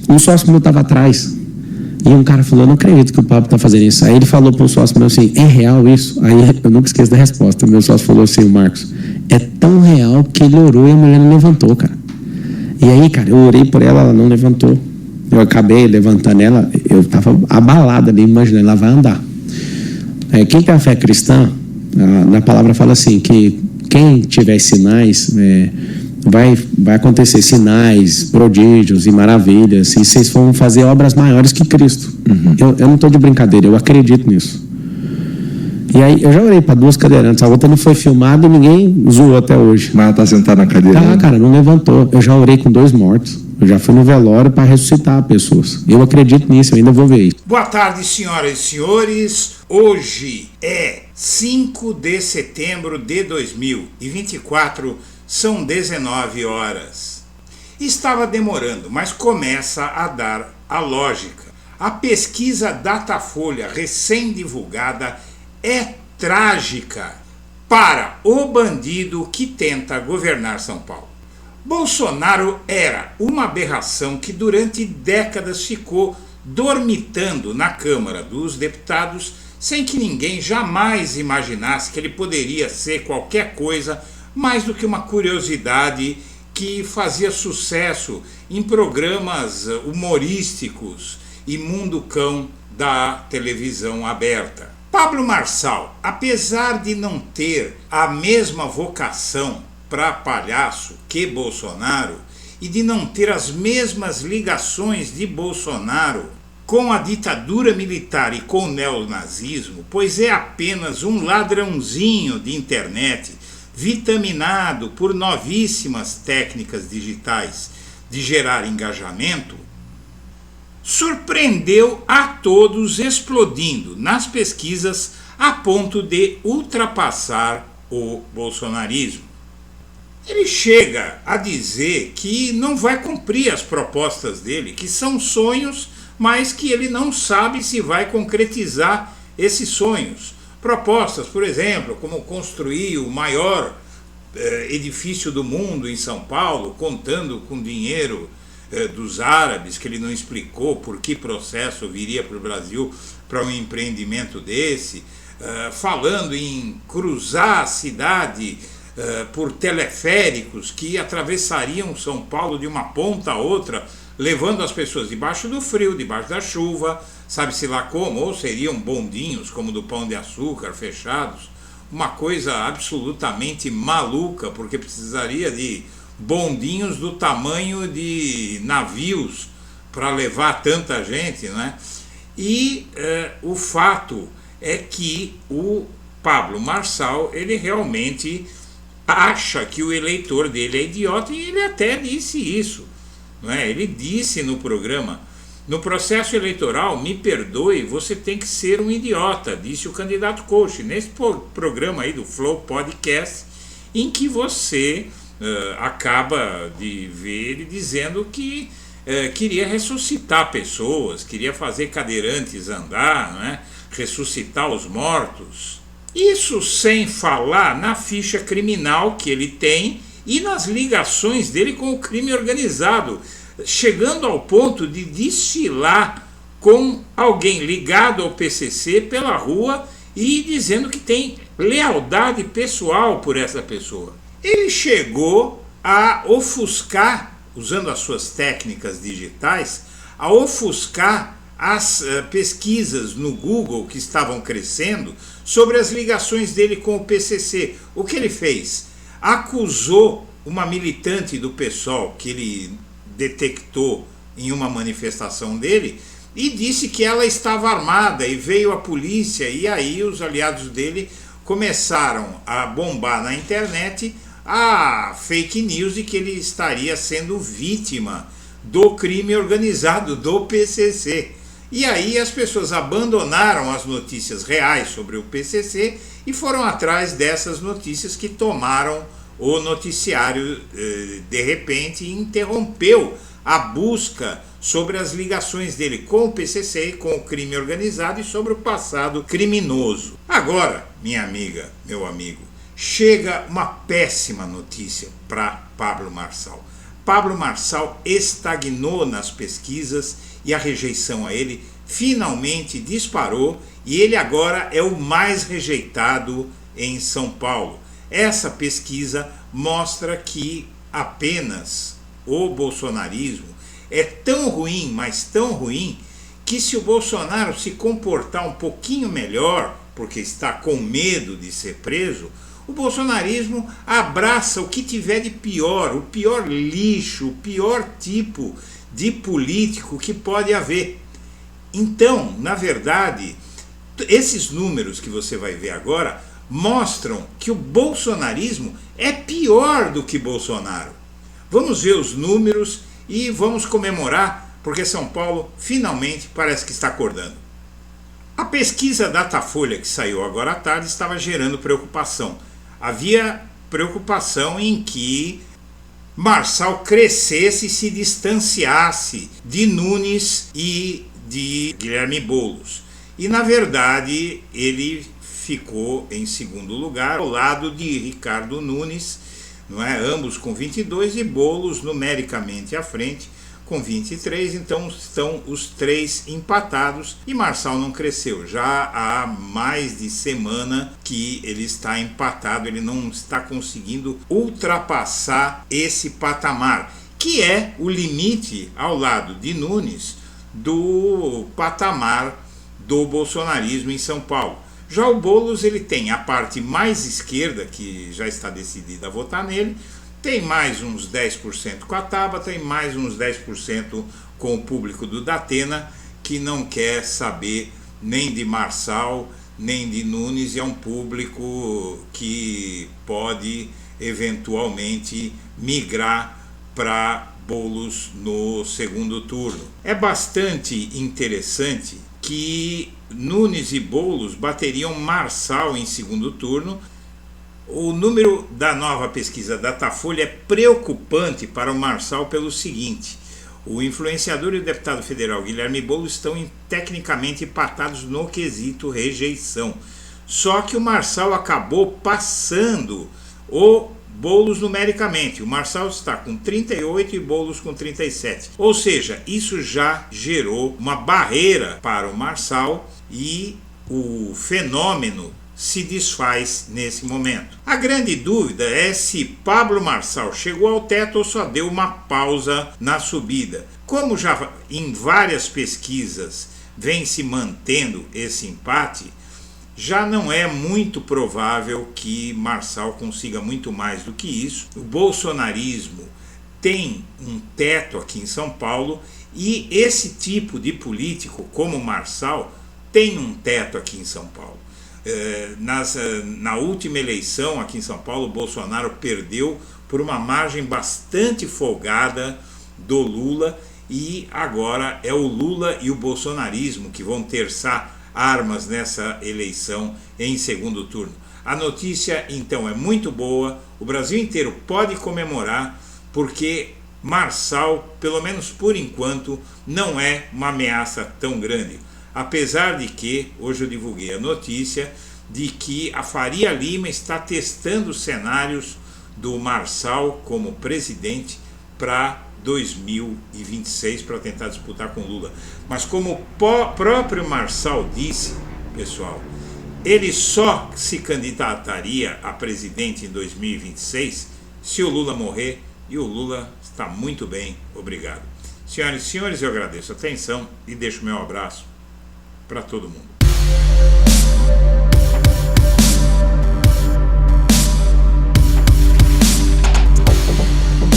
um sócio meu estava atrás. E um cara falou, eu não acredito que o Pablo está fazendo isso. Aí ele falou para o sócio meu assim, é real isso? Aí eu nunca esqueço da resposta. O meu sócio falou assim, o Marcos, é tão real que ele orou e a mulher não levantou, cara. E aí, cara, eu orei por ela, ela não levantou. Eu acabei levantando ela, eu estava abalada ali, imaginando, ela vai andar. Quem tem a fé cristã, na palavra fala assim, que quem tiver sinais, vai acontecer sinais, prodígios e maravilhas, e vocês vão fazer obras maiores que Cristo. Eu não estou de brincadeira, eu acredito nisso. E aí, eu já orei para 2 cadeirantes, a outra não foi filmada e ninguém zoou até hoje. Mas ela está sentada na cadeira? Tá, cara, não levantou. Eu já orei com 2 mortos. Eu já fui no velório para ressuscitar pessoas. Eu acredito nisso, eu ainda vou ver isso. Boa tarde, senhoras e senhores. Hoje é 5 de setembro de 2024, são 19 horas. Estava demorando, mas começa a dar a lógica. A pesquisa Datafolha, recém-divulgada, é trágica para o bandido que tenta governar São Paulo. Bolsonaro era uma aberração que durante décadas ficou dormitando na Câmara dos Deputados sem que ninguém jamais imaginasse que ele poderia ser qualquer coisa mais do que uma curiosidade que fazia sucesso em programas humorísticos e mundo cão da televisão aberta. Pablo Marçal, apesar de não ter a mesma vocação para palhaço que Bolsonaro e de não ter as mesmas ligações de Bolsonaro com a ditadura militar e com o neonazismo, pois é apenas um ladrãozinho de internet vitaminado por novíssimas técnicas digitais de gerar engajamento, surpreendeu a todos explodindo nas pesquisas a ponto de ultrapassar o bolsonarismo. Ele chega a dizer que não vai cumprir as propostas dele, que são sonhos, mas que ele não sabe se vai concretizar esses sonhos. Propostas, por exemplo, como construir o maior edifício do mundo em São Paulo, contando com dinheiro dos árabes, que ele não explicou por que processo viria para o Brasil para um empreendimento desse, falando em cruzar a cidade por teleféricos que atravessariam São Paulo de uma ponta a outra, levando as pessoas debaixo do frio, debaixo da chuva, sabe-se lá como, ou seriam bondinhos como do Pão de Açúcar, fechados, uma coisa absolutamente maluca, porque precisaria de bondinhos do tamanho de navios para levar tanta gente, né? E o fato é que o Pablo Marçal, ele realmente acha que o eleitor dele é idiota, e ele até disse isso, não é? Ele disse no programa, no processo eleitoral, me perdoe, você tem que ser um idiota, disse o candidato coach, nesse programa aí do Flow Podcast, em que você acaba de ver ele dizendo que queria ressuscitar pessoas, queria fazer cadeirantes andar, não é? Ressuscitar os mortos. Isso sem falar na ficha criminal que ele tem e nas ligações dele com o crime organizado, chegando ao ponto de desfilar com alguém ligado ao PCC pela rua e dizendo que tem lealdade pessoal por essa pessoa. Ele chegou a ofuscar, usando as suas técnicas digitais, a ofuscar as pesquisas no Google que estavam crescendo sobre as ligações dele com o PCC. O que ele fez? Acusou uma militante do PSOL que ele detectou em uma manifestação dele e disse que ela estava armada, e veio a polícia, e aí os aliados dele começaram a bombar na internet a fake news de que ele estaria sendo vítima do crime organizado do PCC. E aí as pessoas abandonaram as notícias reais sobre o PCC e foram atrás dessas notícias que tomaram o noticiário de repente e interrompeu a busca sobre as ligações dele com o PCC, com o crime organizado e sobre o passado criminoso. Agora, minha amiga, meu amigo, chega uma péssima notícia para Pablo Marçal. Pablo Marçal estagnou nas pesquisas e a rejeição a ele finalmente disparou e ele agora é o mais rejeitado em São Paulo. Essa pesquisa mostra que apenas o bolsonarismo é tão ruim, mas tão ruim, que se o Bolsonaro se comportar um pouquinho melhor, porque está com medo de ser preso, o bolsonarismo abraça o que tiver de pior, o pior lixo, o pior tipo de político que pode haver. Então, na verdade, esses números que você vai ver agora mostram que o bolsonarismo é pior do que Bolsonaro. Vamos ver os números e vamos comemorar, porque São Paulo finalmente parece que está acordando. A pesquisa Datafolha que saiu agora à tarde estava gerando preocupação. Havia preocupação em que Marçal crescesse e se distanciasse de Nunes e de Guilherme Boulos. E na verdade ele ficou em segundo lugar, ao lado de Ricardo Nunes, não é? Ambos com 22 e Boulos numericamente à frente com 23, então estão os três empatados e Marçal não cresceu. Já há mais de semana que ele está empatado, ele não está conseguindo ultrapassar esse patamar, que é o limite ao lado de Nunes do patamar do bolsonarismo em São Paulo. Já o Boulos, ele tem a parte mais esquerda, que já está decidida a votar nele, tem mais uns 10% com a Tabata e mais uns 10% com o público do Datena, que não quer saber nem de Marçal, nem de Nunes, e é um público que pode eventualmente migrar para Boulos no segundo turno. É bastante interessante que Nunes e Boulos bateriam Marçal em segundo turno. O número da nova pesquisa Datafolha é preocupante para o Marçal pelo seguinte: o influenciador e o deputado federal Guilherme Boulos estão tecnicamente empatados no quesito rejeição. Só que o Marçal acabou passando o Boulos numericamente. O Marçal está com 38 e Boulos com 37. Ou seja, isso já gerou uma barreira para o Marçal e o fenômeno se desfaz nesse momento. A grande dúvida é se Pablo Marçal chegou ao teto ou só deu uma pausa na subida. Como já em várias pesquisas vem se mantendo esse empate, já não é muito provável que Marçal consiga muito mais do que isso. O bolsonarismo tem um teto aqui em São Paulo e esse tipo de político, como Marçal, tem um teto aqui em São Paulo. Na última eleição aqui em São Paulo, o Bolsonaro perdeu por uma margem bastante folgada do Lula e agora é o Lula e o bolsonarismo que vão terçar armas nessa eleição em segundo turno. A notícia então é muito boa, o Brasil inteiro pode comemorar porque Marçal, pelo menos por enquanto, não é uma ameaça tão grande. Apesar de que, hoje eu divulguei a notícia de que a Faria Lima está testando cenários do Marçal como presidente para 2026 para tentar disputar com Lula. Mas como o próprio Marçal disse, pessoal, ele só se candidataria a presidente em 2026 se o Lula morrer, e o Lula está muito bem, obrigado. Senhoras e senhores, eu agradeço a atenção e deixo meu abraço para todo mundo.